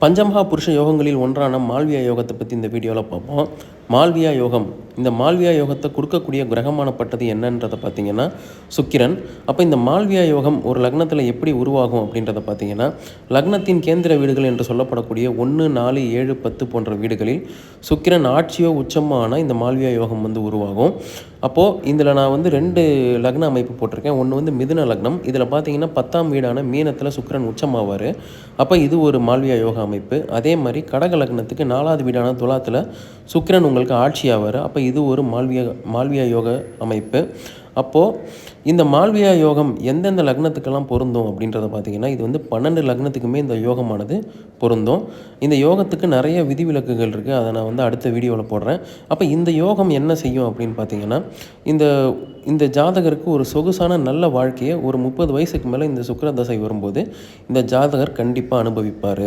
பஞ்சமகா புருஷ யோகங்களில் ஒன்றான மால்வியா யோகத்தை பற்றி இந்த வீடியோவில் பார்ப்போம். மால்வியா யோகம், இந்த மால்வியா யோகத்தை கொடுக்கக்கூடிய கிரகமானப்பட்டது என்னன்றதை பார்த்தீங்கன்னா சுக்கிரன். அப்போ இந்த மால்வியா யோகம் ஒரு லக்னத்தில் எப்படி உருவாகும் அப்படின்றத பார்த்தீங்கன்னா, லக்னத்தின் கேந்திர வீடுகள் என்று சொல்லப்படக்கூடிய 1, 4, 7, 10 போன்ற வீடுகளில் சுக்கிரன் ஆட்சியோ உச்சமான இந்த மால்வியா யோகம் உருவாகும். அப்போது இதில் நான் 2 லக்ன அமைப்பு போட்டிருக்கேன். ஒன்று மிதுன லக்னம். இதில் பார்த்தீங்கன்னா 10ஆம் வீடான மீனத்தில் சுக்கிரன் உச்சமாவார். அப்போ இது ஒரு மால்வியா யோக அமைப்பு. அதே மாதிரி கடக லக்னத்துக்கு 4வது வீடான துலாத்தில் சுக்கிரன் உங்களுக்கு ஆட்சி ஆவார். அப்போ இது ஒரு மால்வியா யோக அமைப்பு. அப்போது இந்த மால்வியா யோகம் எந்தெந்த லக்னத்துக்கெல்லாம் பொருந்தும் அப்படின்றத பார்த்தீங்கன்னா, இது 12 லக்னத்துக்குமே இந்த யோகமானது பொருந்தும். இந்த யோகத்துக்கு நிறைய விதிவிலக்குகள் இருக்குது. அதை நான் அடுத்த வீடியோவில் போடுறேன். அப்போ இந்த யோகம் என்ன செய்யும் அப்படின்னு பார்த்தீங்கன்னா, இந்த இந்த ஜாதகருக்கு ஒரு சொகுசான நல்ல வாழ்க்கையை ஒரு 30 வயசுக்கு மேலே இந்த சுக்கிர தசை வரும்போது இந்த ஜாதகர் கண்டிப்பாக அனுபவிப்பார்.